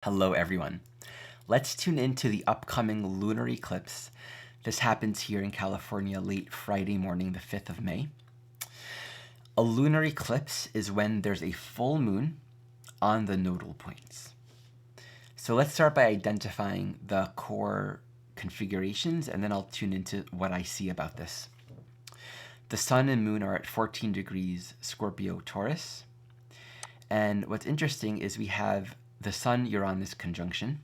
Hello everyone. Let's tune into the upcoming lunar eclipse. This happens here in California late Friday morning, the 5th of May. A lunar eclipse is when there's a full moon on the nodal points. So let's start by identifying the core configurations, and then I'll tune into what I see about this. The sun and moon are at 14 degrees Scorpio Taurus. And what's interesting is we have the Sun-Uranus conjunction.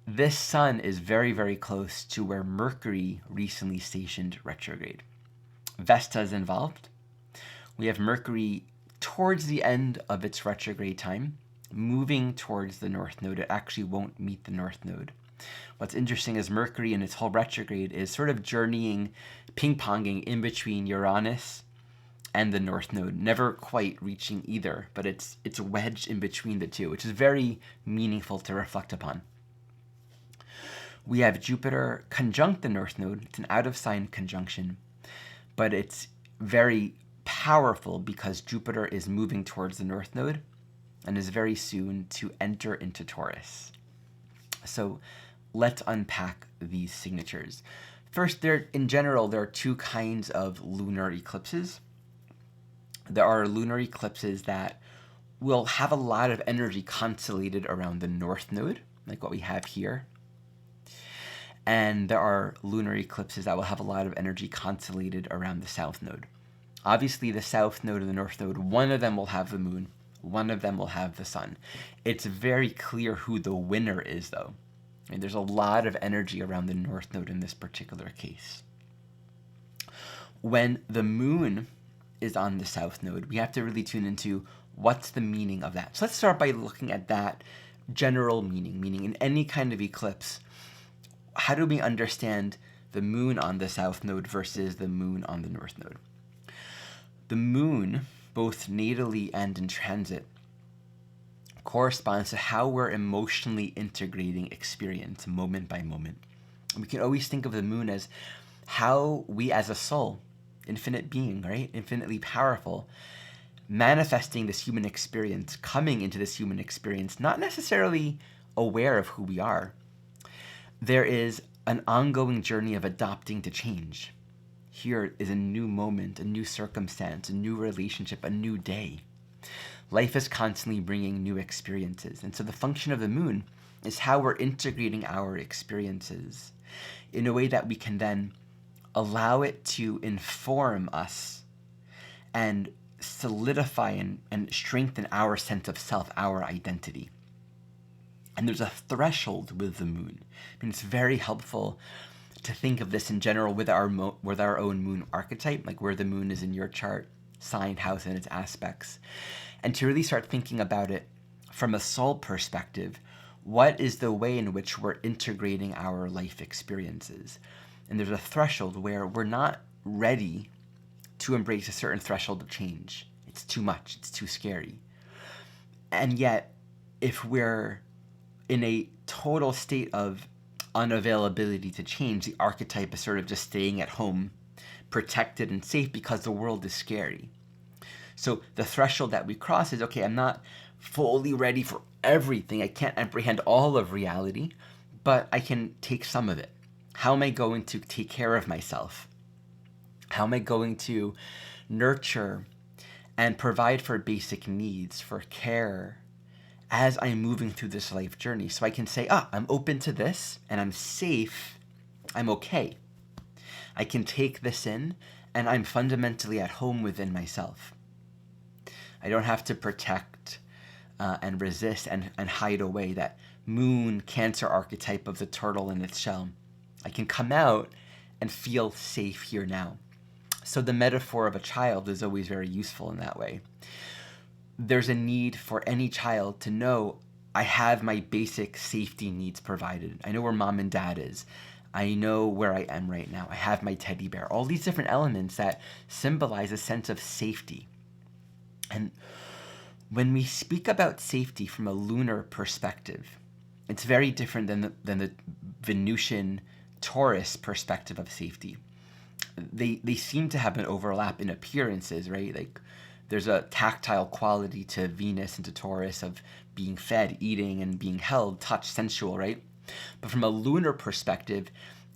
This sun is very, very close to where Mercury recently stationed retrograde. Vesta is involved. We have Mercury towards the end of its retrograde time, moving towards the North Node. It actually won't meet the North Node. What's interesting is Mercury in its whole retrograde is sort of journeying, ping-ponging in between Uranus and the North Node, never quite reaching either, but it's wedged in between the two, which is very meaningful to reflect upon. We have Jupiter conjunct the North Node. It's an out-of-sign conjunction, but it's very powerful because Jupiter is moving towards the North Node and is very soon to enter into Taurus. So let's unpack these signatures. First, in general, there are two kinds of lunar eclipses. There are lunar eclipses that will have a lot of energy constellated around the North Node, like what we have here. And there are lunar eclipses that will have a lot of energy constellated around the South Node. Obviously, the South Node and the North Node, one of them will have the moon, one of them will have the sun. It's very clear who the winner is, though. And there's a lot of energy around the North Node in this particular case. When the moon is on the South Node, we have to really tune into what's the meaning of that. So let's start by looking at that general meaning in any kind of eclipse. How do we understand the moon on the South Node versus the moon on the North Node? The moon, both natally and in transit, corresponds to how we're emotionally integrating experience moment by moment. We can always think of the moon as how we as a soul, infinite being, right? Infinitely powerful, manifesting this human experience, coming into this human experience, not necessarily aware of who we are. There is an ongoing journey of adapting to change. Here is a new moment, a new circumstance, a new relationship, a new day. Life is constantly bringing new experiences. And so the function of the moon is how we're integrating our experiences in a way that we can then allow it to inform us and solidify and strengthen our sense of self, our identity. And there's a threshold with the moon. I mean, it's very helpful to think of this in general with our own moon archetype, like where the moon is in your chart, sign, house, and its aspects, and to really start thinking about it from a soul perspective. What is the way in which we're integrating our life experiences? And there's a threshold where we're not ready to embrace a certain threshold of change. It's too much. It's too scary. And yet, if we're in a total state of unavailability to change, the archetype is sort of just staying at home, protected and safe because the world is scary. So the threshold that we cross is, okay, I'm not fully ready for everything. I can't apprehend all of reality, but I can take some of it. How am I going to take care of myself? How am I going to nurture and provide for basic needs, for care, as I'm moving through this life journey? So I can say, I'm open to this, and I'm safe, I'm okay. I can take this in, and I'm fundamentally at home within myself. I don't have to protect and resist and hide away that moon Cancer archetype of the turtle in its shell. I can come out and feel safe here now. So the metaphor of a child is always very useful in that way. There's a need for any child to know, I have my basic safety needs provided. I know where mom and dad is. I know where I am right now. I have my teddy bear. All these different elements that symbolize a sense of safety. And when we speak about safety from a lunar perspective, it's very different than the Venusian Taurus perspective of safety. They seem to have an overlap in appearances, right? Like there's a tactile quality to Venus and to Taurus of being fed, eating, and being held, touched, sensual, right? But from a lunar perspective,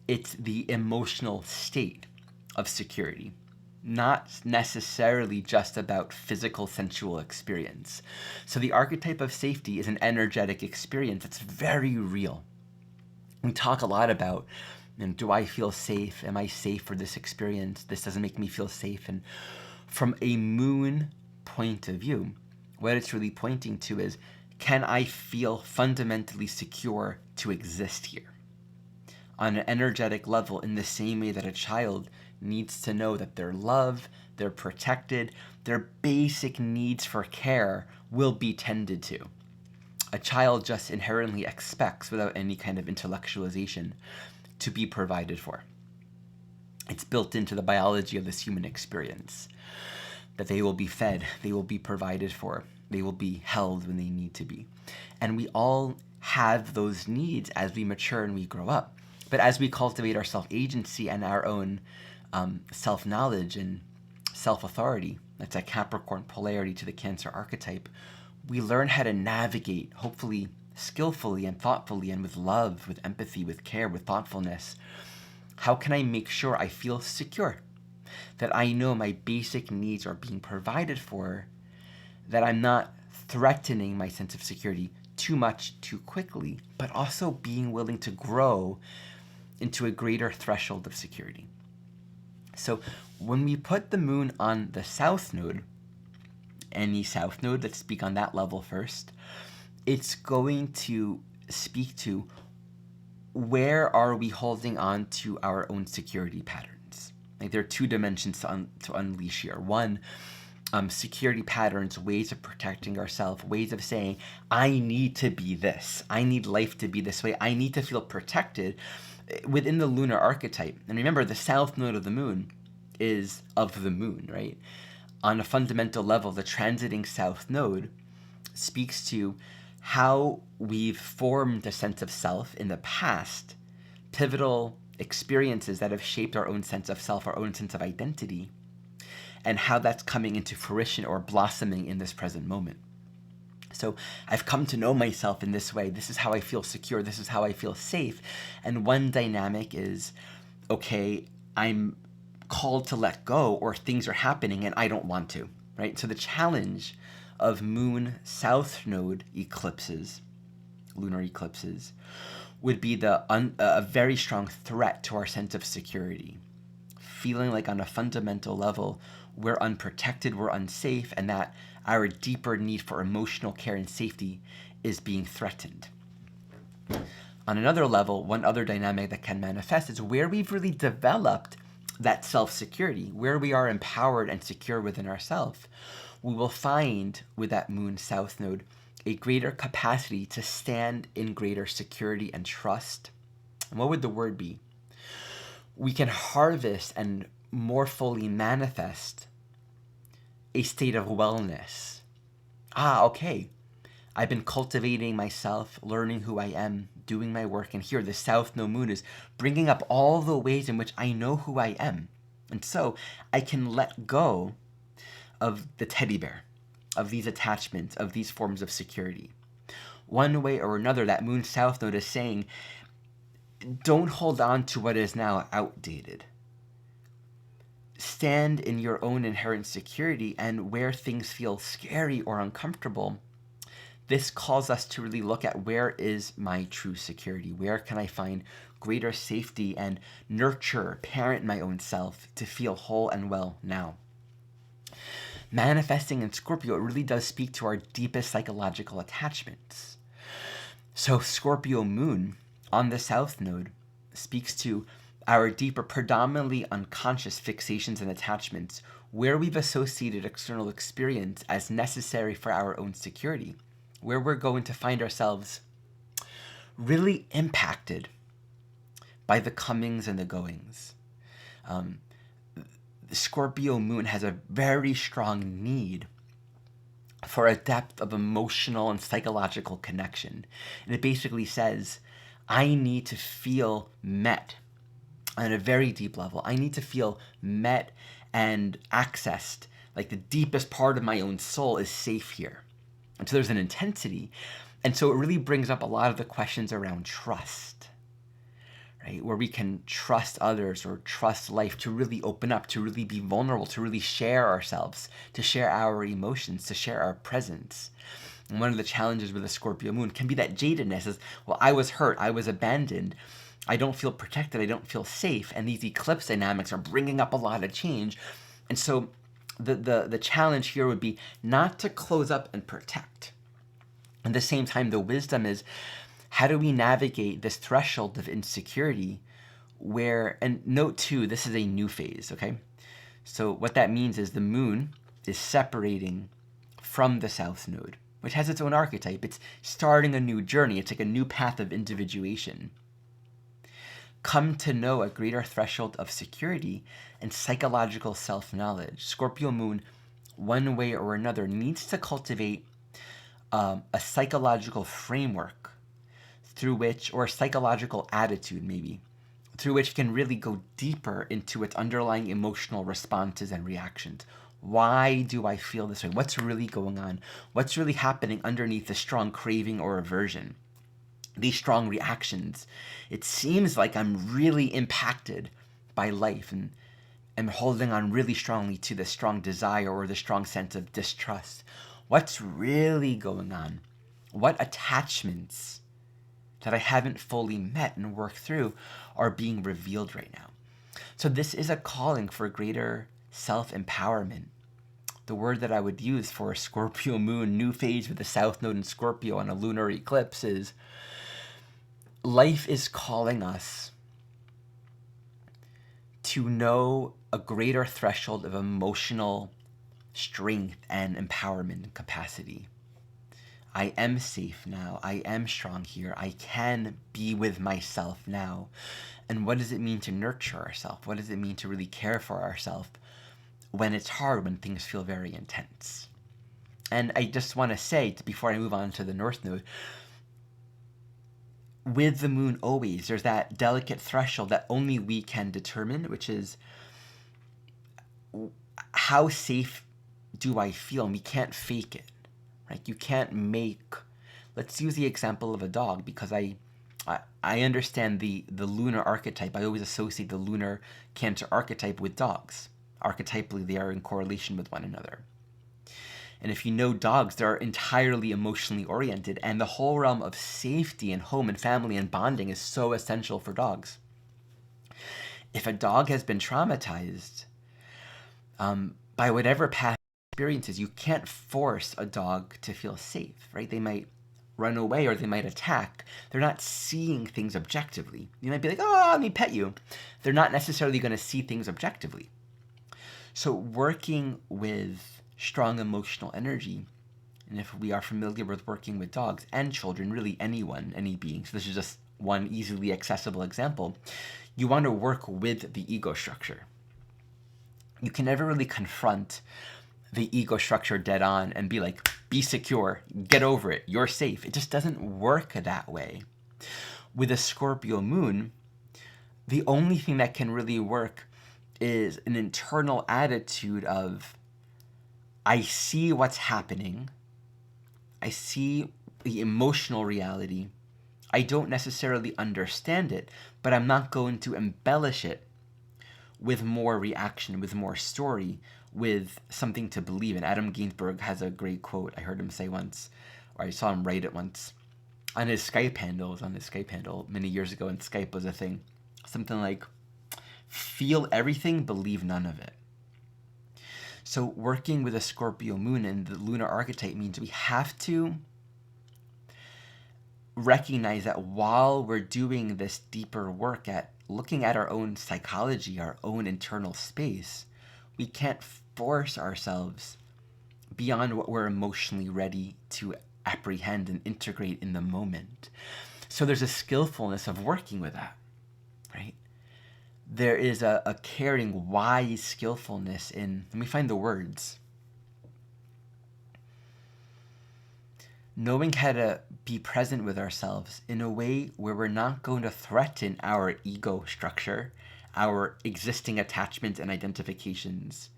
it's the emotional state of security, not necessarily just about physical sensual experience. So the archetype of safety is an energetic experience. It's very real. We talk a lot about, do I feel safe? Am I safe for this experience? This doesn't make me feel safe. And from a moon point of view, what it's really pointing to is, can I feel fundamentally secure to exist here? On an energetic level, in the same way that a child needs to know that they're loved, they're protected, their basic needs for care will be tended to. A child just inherently expects, without any kind of intellectualization, to be provided for. It's built into the biology of this human experience, that they will be fed, they will be provided for, they will be held when they need to be. And we all have those needs as we mature and we grow up. But as we cultivate our self-agency and our own self-knowledge and self-authority, that's a Capricorn polarity to the Cancer archetype, we learn how to navigate, hopefully skillfully and thoughtfully and with love, with empathy, with care, with thoughtfulness. How can I make sure I feel secure? That I know my basic needs are being provided for, that I'm not threatening my sense of security too much too quickly, but also being willing to grow into a greater threshold of security. So when we put the moon on the south node, any south node, let's speak on that level first, it's going to speak to where are we holding on to our own security patterns. Like, there are two dimensions to unleash here. One, security patterns, ways of protecting ourselves, ways of saying, I need to be this. I need life to be this way. I need to feel protected within the lunar archetype. And remember, the south node of the moon is of the moon, right? On a fundamental level, the transiting south node speaks to how we've formed a sense of self in the past, pivotal experiences that have shaped our own sense of self, our own sense of identity, and how that's coming into fruition or blossoming in this present moment. So I've come to know myself in this way. This is how I feel secure. This is how I feel safe. And one dynamic is, okay, I'm called to let go, or things are happening and I don't want to, right? So the challenge of moon south node eclipses, lunar eclipses, would be a very strong threat to our sense of security. Feeling like on a fundamental level, we're unprotected, we're unsafe, and that our deeper need for emotional care and safety is being threatened. On another level, one other dynamic that can manifest is where we've really developed that self-security, where we are empowered and secure within ourselves. We will find with that moon south node a greater capacity to stand in greater security and trust. And what would the word be? We can harvest and more fully manifest a state of wellness. Okay, I've been cultivating myself, learning who I am, doing my work, and here the south node moon is bringing up all the ways in which I know who I am. And so I can let go of the teddy bear, of these attachments, of these forms of security. One way or another, that moon south node is saying, don't hold on to what is now outdated. Stand in your own inherent security, and where things feel scary or uncomfortable, this calls us to really look at, where is my true security? Where can I find greater safety and nurture, parent my own self to feel whole and well now? Manifesting in Scorpio, it really does speak to our deepest psychological attachments. So Scorpio Moon on the south node speaks to our deeper, predominantly unconscious fixations and attachments, where we've associated external experience as necessary for our own security, where we're going to find ourselves really impacted by the comings and the goings. The Scorpio Moon has a very strong need for a depth of emotional and psychological connection. And it basically says, I need to feel met on a very deep level. I need to feel met and accessed, like the deepest part of my own soul is safe here. And so there's an intensity And so it really brings up a lot of the questions around trust, right? Where we can trust others or trust life to really open up, to really be vulnerable, to really share ourselves, to share our emotions, to share our presence. And one of the challenges with the Scorpio moon can be that jadedness is, well, I was hurt, I was abandoned, I don't feel protected, I don't feel safe. And these eclipse dynamics are bringing up a lot of change. And so the challenge here would be not to close up and protect. At the same time, the wisdom is, how do we navigate this threshold of insecurity where, and note too, this is a new phase, okay? So what that means is the moon is separating from the south node, which has its own archetype. It's starting a new journey. It's like a new path of individuation. Come to know a greater threshold of security and psychological self-knowledge. Scorpio moon, one way or another, needs to cultivate a psychological framework through which, or a psychological attitude maybe, through which can really go deeper into its underlying emotional responses and reactions. Why do I feel this way? What's really going on? What's really happening underneath the strong craving or aversion? These strong reactions. It seems like I'm really impacted by life and am holding on really strongly to the strong desire or the strong sense of distrust. What's really going on? What attachments that I haven't fully met and worked through are being revealed right now? So this is a calling for greater self-empowerment. The word that I would use for a Scorpio moon, new phase with the south node in Scorpio and a lunar eclipse is, life is calling us to know a greater threshold of emotional strength and empowerment and capacity. I am safe now. I am strong here. I can be with myself now. And what does it mean to nurture ourselves? What does it mean to really care for ourselves when it's hard, when things feel very intense? And I just want to say, before I move on to the North Node, with the moon always, there's that delicate threshold that only we can determine, which is, how safe do I feel? And we can't fake it, right? You can't make, let's use the example of a dog, because I understand the lunar archetype. I always associate the lunar Cancer archetype with dogs. Archetypally, they are in correlation with one another. And if you know dogs, they're entirely emotionally oriented, and the whole realm of safety and home and family and bonding is so essential for dogs. If a dog has been traumatized by whatever past experiences, you can't force a dog to feel safe, right? They might run away or they might attack. They're not seeing things objectively. You might be like, oh, let me pet you. They're not necessarily going to see things objectively. So working with strong emotional energy, and if we are familiar with working with dogs and children, really anyone, any being, so this is just one easily accessible example, you want to work with the ego structure. You can never really confront the ego structure dead on and be like, be secure, get over it, you're safe. It just doesn't work that way. With a Scorpio moon, the only thing that can really work is an internal attitude of, I see what's happening, I see the emotional reality, I don't necessarily understand it, but I'm not going to embellish it with more reaction, with more story, with something to believe in. Adam Ginsberg has a great quote I heard him say once, or I saw him write it once, on his Skype handle. It was on his Skype handle many years ago, and Skype was a thing. Something like, feel everything, believe none of it. So working with a Scorpio moon and the lunar archetype means we have to recognize that while we're doing this deeper work at looking at our own psychology, our own internal space, we can't force ourselves beyond what we're emotionally ready to apprehend and integrate in the moment. So there's a skillfulness of working with that, right? There is a caring, wise skillfulness in, let me find the words, knowing how to be present with ourselves in a way where we're not going to threaten our ego structure, our existing attachments and identifications,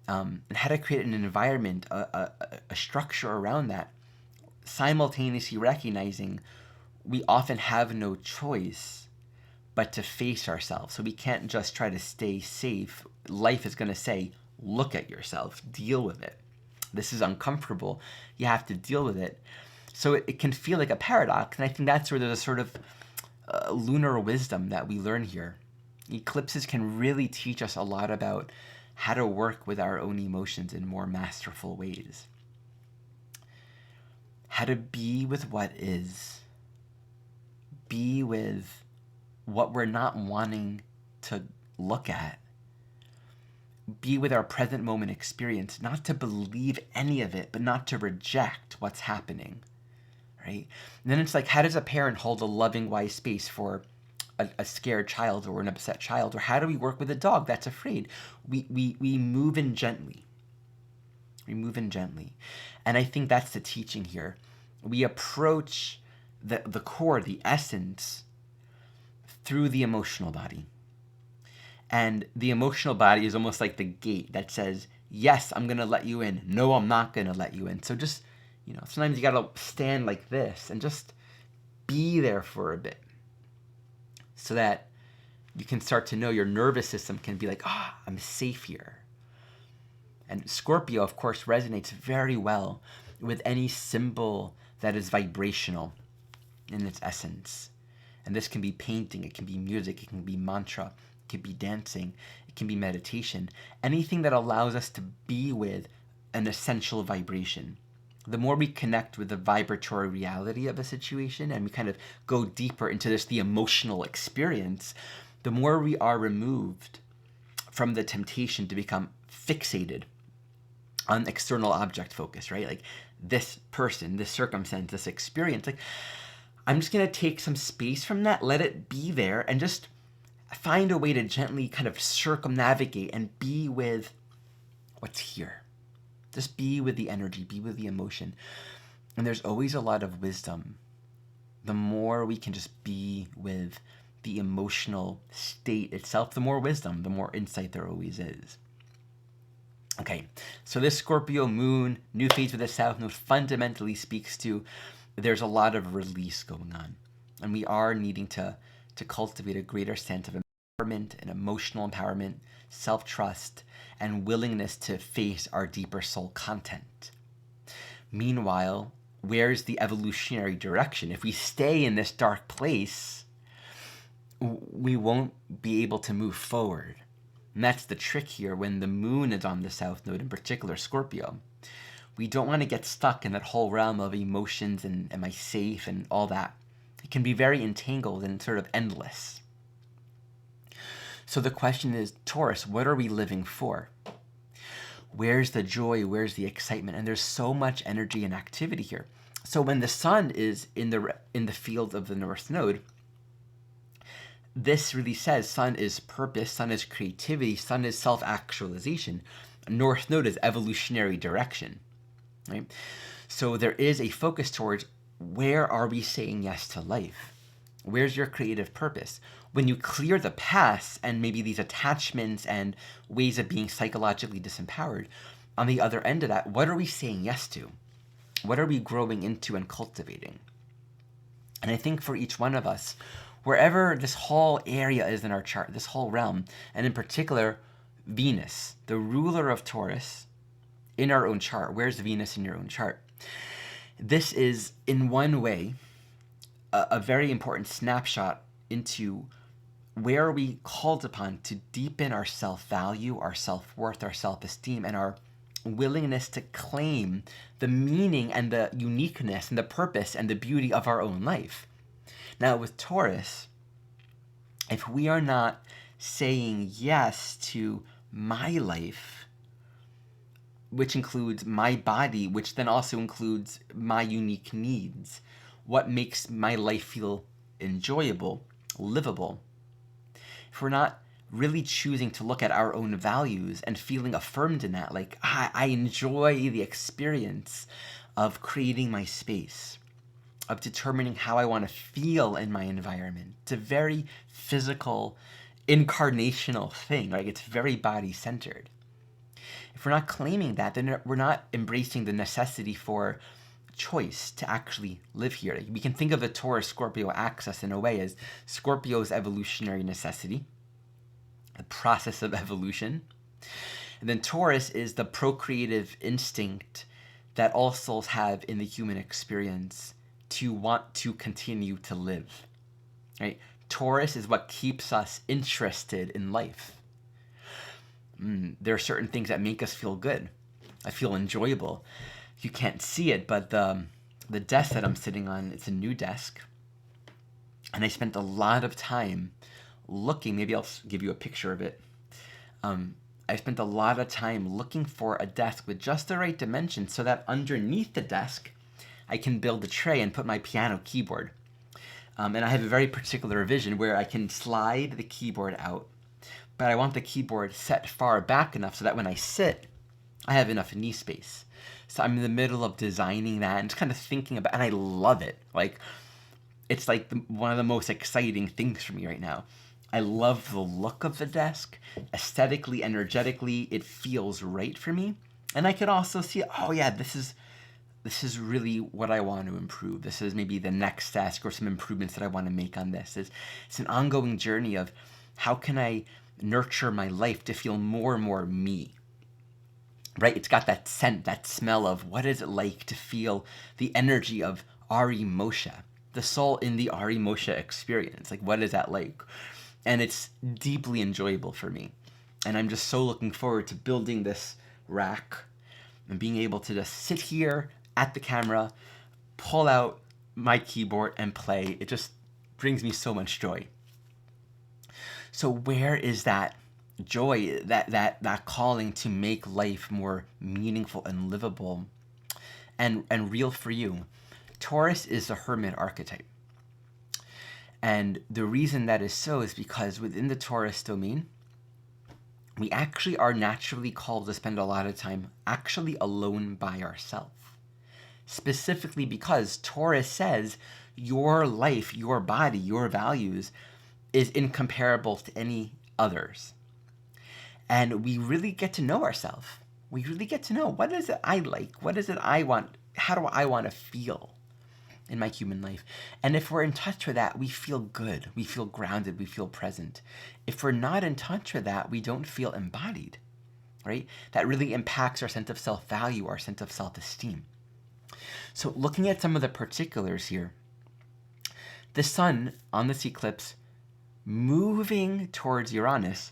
and how to create an environment, a structure around that simultaneously recognizing we often have no choice but to face ourselves. So we can't just try to stay safe. Life is going to say, look at yourself, deal with it. This is uncomfortable. You have to deal with it. So it can feel like a paradox. And I think that's where there's a sort of lunar wisdom that we learn here. Eclipses can really teach us a lot about how to work with our own emotions in more masterful ways. How to be with what is. Be with what we're not wanting to look at. Be with our present moment experience, not to believe any of it, but not to reject what's happening, right? And then it's like, how does a parent hold a loving, wise space for a scared child or an upset child? Or how do we work with a dog that's afraid? We move in gently. We move in gently. And I think that's the teaching here. We approach the core, the essence, through the emotional body. And the emotional body is almost like the gate that says, yes, I'm going to let you in. No, I'm not going to let you in. So just, sometimes you got to stand like this and just be there for a bit so that you can start to know your nervous system can be like, I'm safe here. And Scorpio, of course, resonates very well with any symbol that is vibrational in its essence. And this can be painting, it can be music, it can be mantra, it can be dancing, it can be meditation. Anything that allows us to be with an essential vibration. The more we connect with the vibratory reality of a situation and we kind of go deeper into the emotional experience, the more we are removed from the temptation to become fixated on external object focus, right? Like this person, this circumstance, this experience. Like, I'm just going to take some space from that, let it be there, and just find a way to gently kind of circumnavigate and be with what's here. Just be with the energy, be with the emotion. And there's always a lot of wisdom. The more we can just be with the emotional state itself, the more wisdom, the more insight there always is. Okay, so this Scorpio moon, new phase with the South Node, fundamentally speaks to there's a lot of release going on. And we are needing to cultivate a greater sense of empowerment and emotional empowerment, self-trust, and willingness to face our deeper soul content. Meanwhile, where's the evolutionary direction? If we stay in this dark place, we won't be able to move forward. And that's the trick here when the moon is on the South Node, in particular Scorpio. We don't want to get stuck in that whole realm of emotions and am I safe and all that. It can be very entangled and sort of endless. So the question is, Taurus, what are we living for? Where's the joy? Where's the excitement? And there's so much energy and activity here. So when the sun is in the field of the North Node, this really says sun is purpose, sun is creativity, sun is self-actualization. North Node is evolutionary direction, right? So there is a focus towards where are we saying yes to life? Where's your creative purpose? When you clear the past and maybe these attachments and ways of being psychologically disempowered, on the other end of that, what are we saying yes to? What are we growing into and cultivating? And I think for each one of us, wherever this whole area is in our chart, this whole realm, and in particular, Venus, the ruler of Taurus, in our own chart. Where's Venus in your own chart? This is, in one way, a very important snapshot into where are we called upon to deepen our self-value, our self-worth, our self-esteem, and our willingness to claim the meaning and the uniqueness and the purpose and the beauty of our own life. Now, with Taurus, if we are not saying yes to my life, which includes my body, which then also includes my unique needs, what makes my life feel enjoyable, livable, if we're not really choosing to look at our own values and feeling affirmed in that, like, I enjoy the experience of creating my space, of determining how I want to feel in my environment. It's a very physical, incarnational thing, right? It's very body-centered. If we're not claiming that, then we're not embracing the necessity for choice to actually live here. We can think of the Taurus-Scorpio axis in a way as Scorpio's evolutionary necessity, the process of evolution. And then Taurus is the procreative instinct that all souls have in the human experience to want to continue to live, right? Taurus is what keeps us interested in life. There are certain things that make us feel good. I feel enjoyable. You can't see it, but the desk that I'm sitting on, it's a new desk. And I spent a lot of time looking, maybe I'll give you a picture of it. I spent a lot of time looking for a desk with just the right dimensions so that underneath the desk, I can build a tray and put my piano keyboard. And I have a very particular vision where I can slide the keyboard out, but I want the keyboard set far back enough so that when I sit, I have enough knee space. So I'm in the middle of designing that and just kind of thinking about, and I love it. Like, it's like one of the most exciting things for me right now. I love the look of the desk. Aesthetically, energetically, it feels right for me. And I could also see, oh yeah, this is really what I want to improve. This is maybe the next task or some improvements that I want to make on this. It's an ongoing journey of how can I nurture my life to feel more and more me. Right? It's got that scent, that smell of what is it like to feel the energy of Ari Moshe, the soul in the Ari Moshe experience. Like, what is that like? And it's deeply enjoyable for me. And I'm just so looking forward to building this rack and being able to just sit here at the camera, pull out my keyboard and play. It just brings me so much joy. So where is that joy, that calling to make life more meaningful and livable and real for you? Taurus is the hermit archetype. And the reason that is so is because within the Taurus domain, we actually are naturally called to spend a lot of time actually alone by ourselves. Specifically because Taurus says your life, your body, your values is incomparable to any others. And we really get to know ourselves. We really get to know, what is it I like? What is it I want? How do I want to feel in my human life? And if we're in touch with that, we feel good. We feel grounded. We feel present. If we're not in touch with that, we don't feel embodied, right? That really impacts our sense of self-value, our sense of self-esteem. So looking at some of the particulars here, the sun on this eclipse moving towards Uranus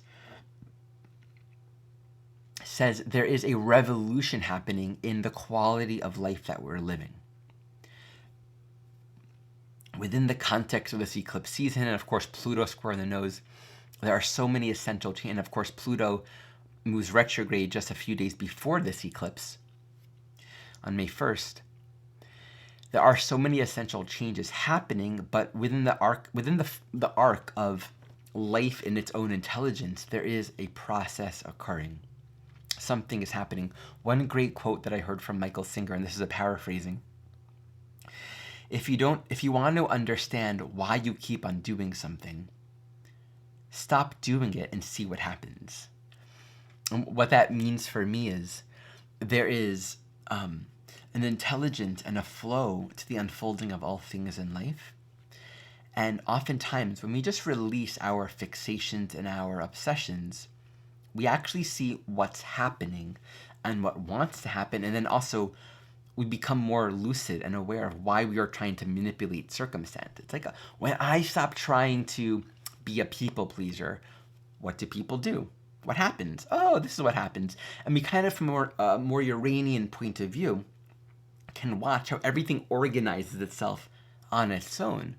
says there is a revolution happening in the quality of life that we're living. Within the context of this eclipse season, and of course Pluto square in the nose, there are so many essential changes. And of course Pluto moves retrograde just a few days before this eclipse on May 1st. There are so many essential changes happening, but within the arc of life in its own intelligence, there is a process occurring. Something is happening. One great quote that I heard from Michael Singer, and this is a paraphrasing: if you want to understand why you keep on doing something, stop doing it and see what happens. And what that means for me is there is an intelligence and a flow to the unfolding of all things in life. And oftentimes, when we just release our fixations and our obsessions, we actually see what's happening and what wants to happen. And then also, we become more lucid and aware of why we are trying to manipulate circumstance. It's like when I stop trying to be a people pleaser, what do people do? What happens? Oh, this is what happens. And we kind of, from a more Uranian point of view, can watch how everything organizes itself on its own.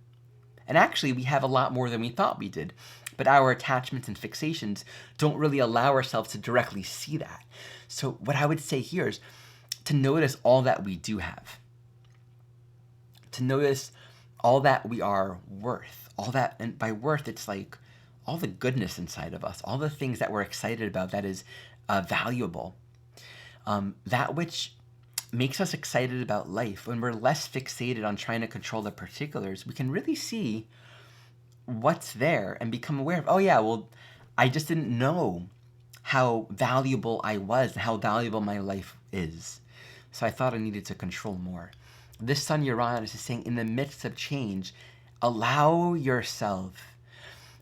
And actually, we have a lot more than we thought we did. But our attachments and fixations don't really allow ourselves to directly see that. So what I would say here is to notice all that we do have. To notice all that we are worth. All that, and by worth, it's like all the goodness inside of us, all the things that we're excited about that is valuable. That which makes us excited about life. When we're less fixated on trying to control the particulars, we can really see what's there and become aware of, oh yeah, well, I just didn't know how valuable I was and how valuable my life is. So I thought I needed to control more. This Sun Uranus is saying, in the midst of change, allow yourself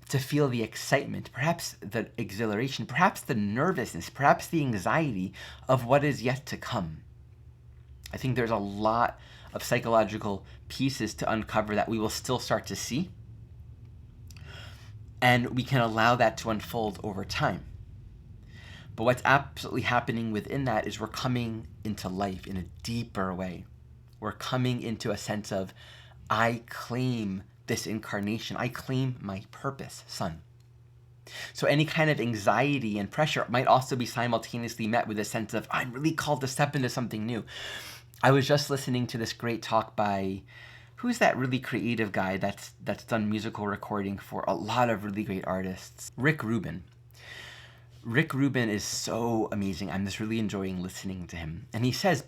to feel the excitement, perhaps the exhilaration, perhaps the nervousness, perhaps the anxiety of what is yet to come. I think there's a lot of psychological pieces to uncover that we will still start to see, and we can allow that to unfold over time. But what's absolutely happening within that is we're coming into life in a deeper way. We're coming into a sense of, I claim this incarnation. I claim my purpose, Sun. So any kind of anxiety and pressure might also be simultaneously met with a sense of, I'm really called to step into something new. I was just listening to this great talk by, who's that really creative guy that's done musical recording for a lot of really great artists? Rick Rubin. Rick Rubin is so amazing. I'm just really enjoying listening to him. And he says,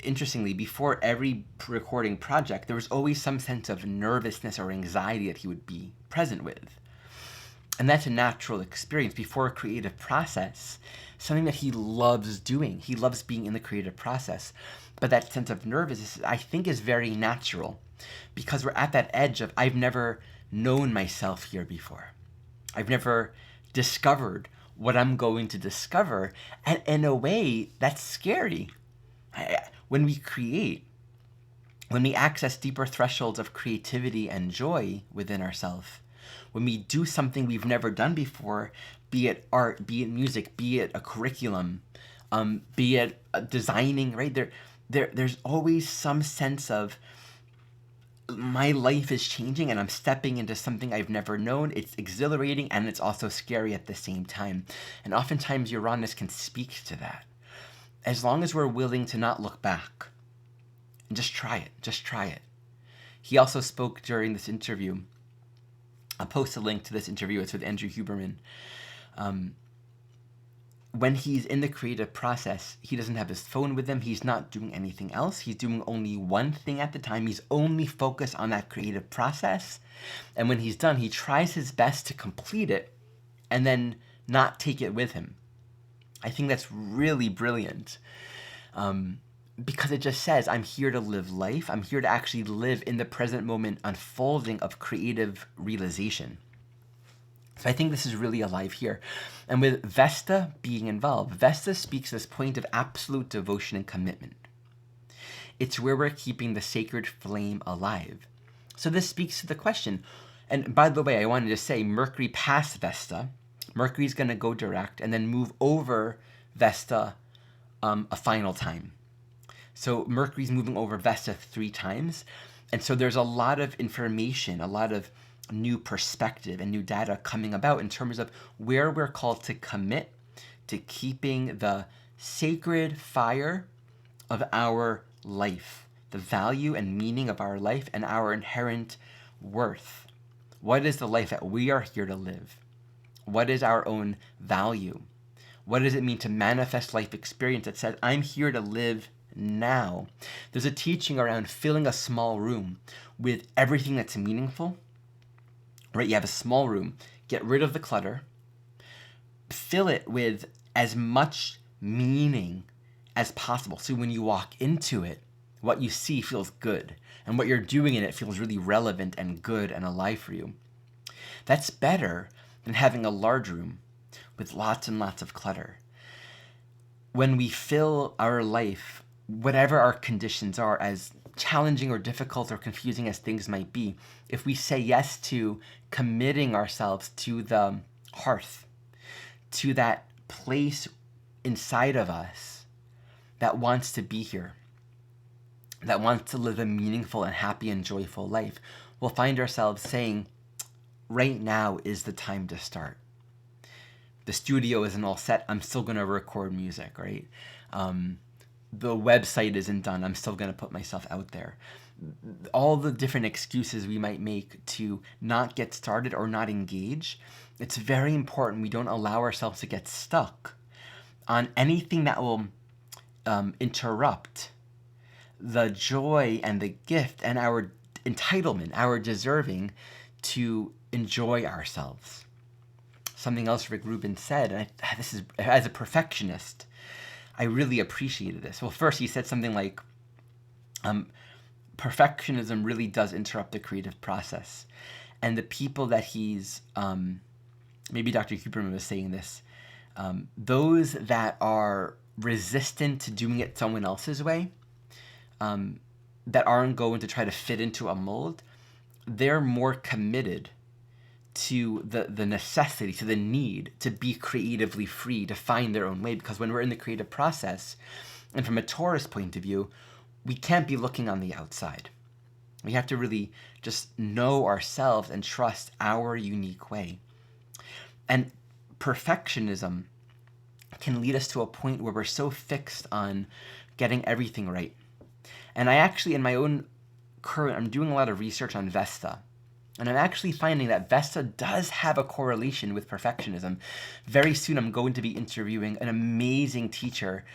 interestingly, before every recording project, there was always some sense of nervousness or anxiety that he would be present with. And that's a natural experience before a creative process, something that he loves doing. He loves being in the creative process. But that sense of nervousness, I think, is very natural because we're at that edge of, I've never known myself here before. I've never discovered what I'm going to discover. And in a way, that's scary. When we create, when we access deeper thresholds of creativity and joy within ourselves, when we do something we've never done before, be it art, be it music, be it a curriculum, be it designing, right? There's always some sense of, my life is changing and I'm stepping into something I've never known. It's exhilarating and it's also scary at the same time. And oftentimes Uranus can speak to that. As long as we're willing to not look back and just try it. He also spoke during this interview. I'll post a link to this interview. It's with Andrew Huberman. When he's in the creative process, he doesn't have his phone with him. He's not doing anything else. He's doing only one thing at the time. He's only focused on that creative process. And when he's done, he tries his best to complete it and then not take it with him. I think that's really brilliant because it just says, I'm here to live life. I'm here to actually live in the present moment unfolding of creative realization. So I think this is really alive here. And with Vesta being involved, Vesta speaks this point of absolute devotion and commitment. It's where we're keeping the sacred flame alive. So this speaks to the question. And by the way, I wanted to say Mercury past Vesta. Mercury's going to go direct and then move over Vesta a final time. So Mercury's moving over Vesta 3 times. And so there's a lot of information, a lot of new perspective and new data coming about in terms of where we're called to commit to keeping the sacred fire of our life, the value and meaning of our life and our inherent worth. What is the life that we are here to live? What is our own value? What does it mean to manifest life experience that says, I'm here to live now? There's a teaching around filling a small room with everything that's meaningful. Right? You have a small room. Get rid of the clutter. Fill it with as much meaning as possible. So when you walk into it, what you see feels good. And what you're doing in it feels really relevant and good and alive for you. That's better than having a large room with lots and lots of clutter. When we fill our life, whatever our conditions are, as challenging or difficult or confusing as things might be, if we say yes to committing ourselves to the hearth, to that place inside of us that wants to be here, that wants to live a meaningful and happy and joyful life, we'll find ourselves saying, right now is the time to start. The studio isn't all set. I'm still going to record music, right? The website isn't done. I'm still going to put myself out there. All the different excuses we might make to not get started or not engage, it's very important we don't allow ourselves to get stuck on anything that will interrupt the joy and the gift and our entitlement, our deserving to enjoy ourselves. Something else Rick Rubin said, and this is, as a perfectionist, I really appreciated this. Well, first he said something like, perfectionism really does interrupt the creative process. And the people that he's, maybe Dr. Huberman was saying this, those that are resistant to doing it someone else's way, that aren't going to try to fit into a mold, they're more committed to the necessity, to the need to be creatively free, to find their own way. Because when we're in the creative process, and from a Taurus point of view, we can't be looking on the outside. We have to really just know ourselves and trust our unique way. And perfectionism can lead us to a point where we're so fixed on getting everything right. And I actually, in my own I'm doing a lot of research on Vesta. And I'm actually finding that Vesta does have a correlation with perfectionism. Very soon I'm going to be interviewing an amazing teacher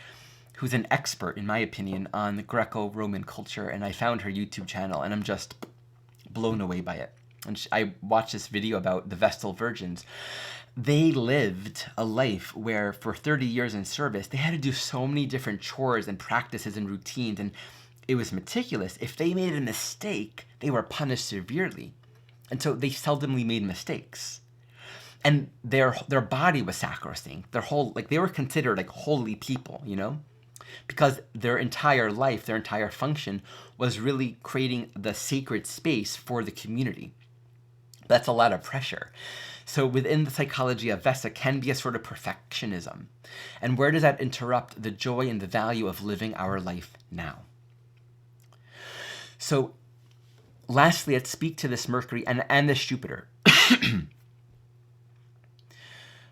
who's an expert, in my opinion, on the Greco-Roman culture. And I found her YouTube channel, and I'm just blown away by it. And I watched this video about the Vestal Virgins. They lived a life where for 30 years in service, they had to do so many different chores and practices and routines, and it was meticulous. If they made a mistake, they were punished severely. And so they seldomly made mistakes. And their body was sacrosanct. Their whole, they were considered like holy people, because their entire life, their entire function was really creating the sacred space for the community. That's a lot of pressure. So within the psychology of Vesta can be a sort of perfectionism. And where does that interrupt the joy and the value of living our life now? So lastly, let's speak to this Mercury and this Jupiter.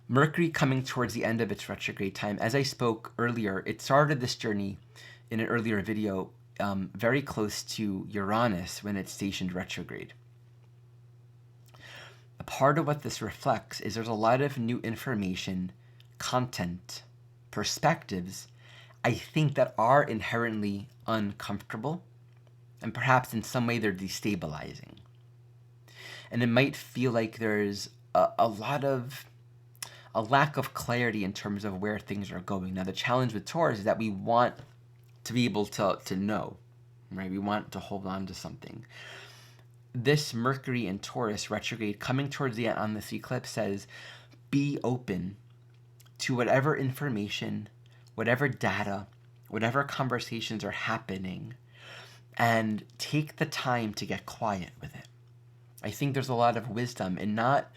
Mercury coming towards the end of its retrograde time. As I spoke earlier, it started this journey in an earlier video very close to Uranus when it's stationed retrograde. A part of what this reflects is there's a lot of new information, content, perspectives, I think, that are inherently uncomfortable, and perhaps in some way they're destabilizing. And it might feel like there's a lack of clarity in terms of where things are going. Now, the challenge with Taurus is that we want to be able to know, right? We want to hold on to something. This Mercury in Taurus retrograde coming towards the end on this eclipse says, be open to whatever information, whatever data, whatever conversations are happening, and take the time to get quiet with it. I think there's a lot of wisdom in not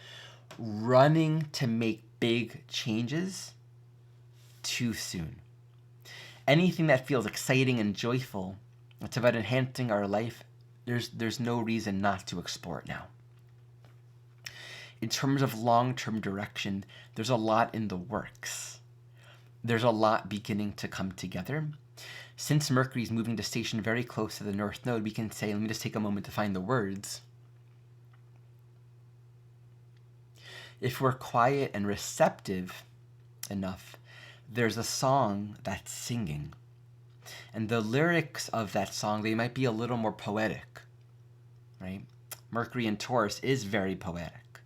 running to make big changes too soon. Anything that feels exciting and joyful, it's about enhancing our life, there's no reason not to explore it now. In terms of long-term direction, there's a lot in the works. There's a lot beginning to come together. Since Mercury is moving to station very close to the North Node, we can say, let me just take a moment to find the words. If we're quiet and receptive enough, there's a song that's singing. And the lyrics of that song, they might be a little more poetic, right? Mercury in Taurus is very poetic.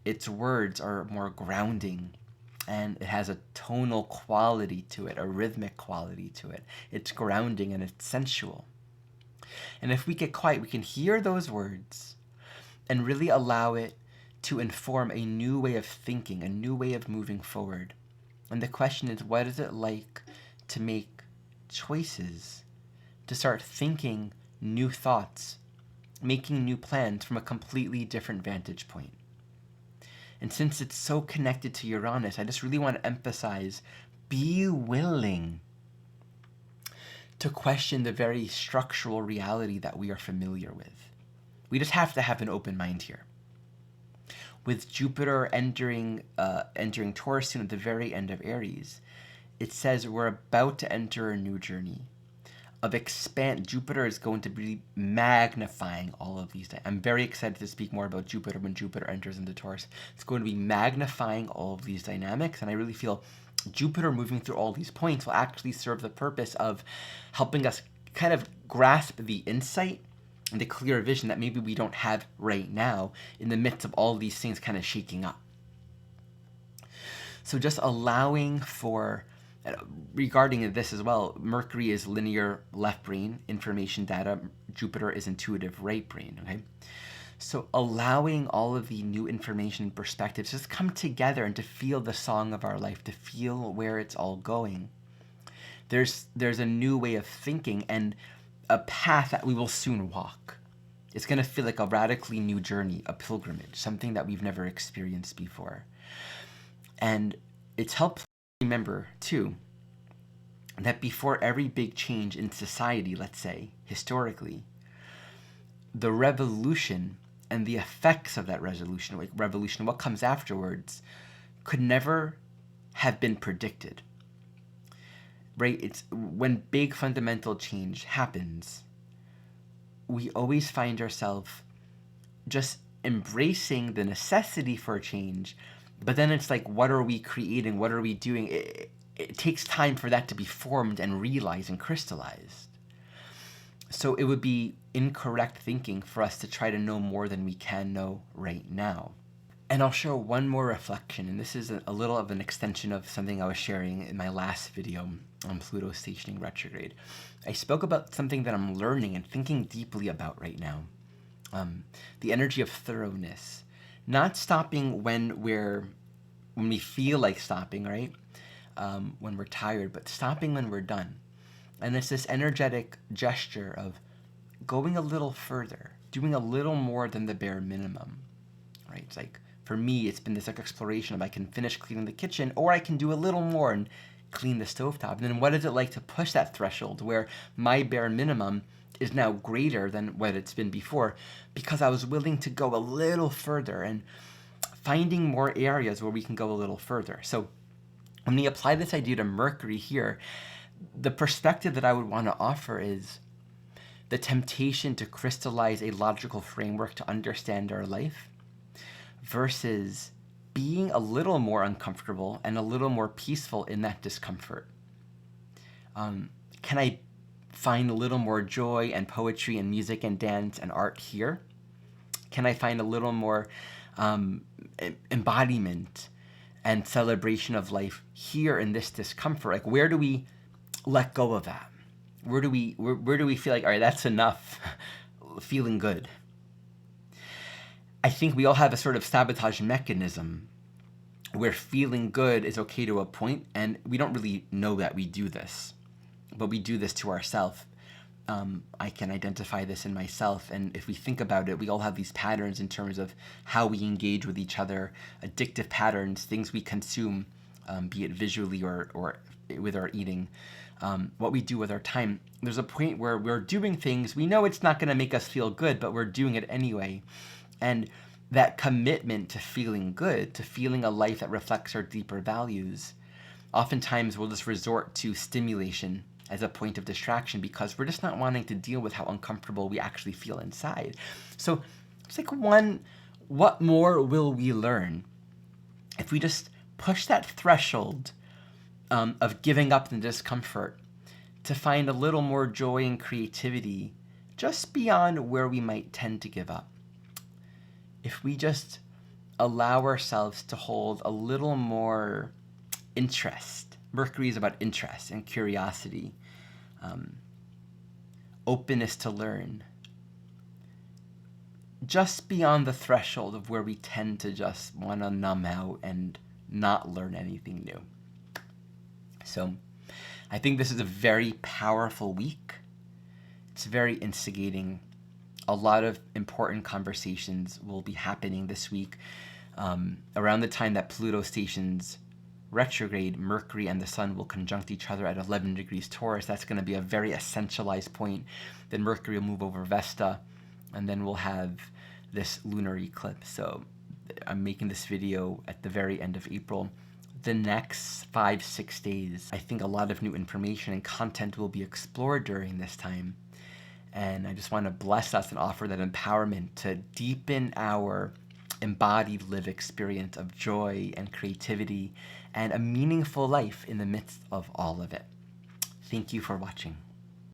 Its words are more grounding, and it has a tonal quality to it, a rhythmic quality to it. It's grounding and it's sensual. And if we get quiet, we can hear those words and really allow it to inform a new way of thinking, a new way of moving forward. And the question is, what is it like to make choices, to start thinking new thoughts, making new plans from a completely different vantage point? And since it's so connected to Uranus, I just really want to emphasize, be willing to question the very structural reality that we are familiar with. We just have to have an open mind here. With Jupiter entering Taurus soon at the very end of Aries, it says we're about to enter a new journey of expand. Jupiter is going to be magnifying all of these. I'm very excited to speak more about Jupiter when Jupiter enters into Taurus. It's going to be magnifying all of these dynamics, and I really feel Jupiter moving through all these points will actually serve the purpose of helping us kind of grasp the insight and the clear vision that maybe we don't have right now in the midst of all these things kind of shaking up. So just allowing for Regarding this as well, Mercury is linear left brain, information data. Jupiter is intuitive right brain, okay? So allowing all of the new information and perspectives just come together and to feel the song of our life, to feel where it's all going. There's a new way of thinking and a path that we will soon walk. It's going to feel like a radically new journey, a pilgrimage, something that we've never experienced before. And it's helpful to remember, too, that before every big change in society, let's say, historically, the revolution and the effects of that revolution, what comes afterwards, could never have been predicted. Right? It's when big fundamental change happens, we always find ourselves just embracing the necessity for change, but then it's like, what are we creating? What are we doing? It takes time for that to be formed and realized and crystallized. So it would be incorrect thinking for us to try to know more than we can know right now. And I'll share one more reflection, and this is a little of an extension of something I was sharing in my last video on Pluto stationing retrograde. I spoke about something that I'm learning and thinking deeply about right now. The energy of thoroughness. Not stopping when we feel like stopping, right? When we're tired, but stopping when we're done. And it's this energetic gesture of going a little further, doing a little more than the bare minimum, right? It's like, for me, it's been this like exploration of I can finish cleaning the kitchen, or I can do a little more and clean the stovetop. And then what is it like to push that threshold where my bare minimum is now greater than what it's been before, because I was willing to go a little further and finding more areas where we can go a little further. So when we apply this idea to Mercury here, the perspective that I would want to offer is the temptation to crystallize a logical framework to understand our life versus being a little more uncomfortable and a little more peaceful in that discomfort. Can I find a little more joy and poetry and music and dance and art here? Can I find a little more embodiment and celebration of life here in this discomfort? Like, where do we let go of that? Where do we feel like, all right, that's enough, feeling good? I think we all have a sort of sabotage mechanism where feeling good is okay to a point, and we don't really know that we do this, but we do this to ourselves. I can identify this in myself, and if we think about it, we all have these patterns in terms of how we engage with each other, addictive patterns, things we consume, be it visually or with our eating, what we do with our time. There's a point where we're doing things, we know it's not going to make us feel good, but we're doing it anyway. And that commitment to feeling good, to feeling a life that reflects our deeper values, oftentimes we'll just resort to stimulation as a point of distraction because we're just not wanting to deal with how uncomfortable we actually feel inside. So it's like, what more will we learn if we just push that threshold of giving up the discomfort to find a little more joy and creativity just beyond where we might tend to give up? If we just allow ourselves to hold a little more interest. Mercury is about interest and curiosity, openness to learn, just beyond the threshold of where we tend to just want to numb out and not learn anything new. So I think this is a very powerful week. It's very instigating. A lot of important conversations will be happening this week. Around the time that Pluto stations retrograde, Mercury and the Sun will conjunct each other at 11 degrees Taurus. That's going to be a very essentialized point. Then Mercury will move over Vesta, and then we'll have this lunar eclipse. So I'm making this video at the very end of April. The next 5-6 days, I think a lot of new information and content will be explored during this time. And I just want to bless us and offer that empowerment to deepen our embodied live experience of joy and creativity and a meaningful life in the midst of all of it. Thank you for watching.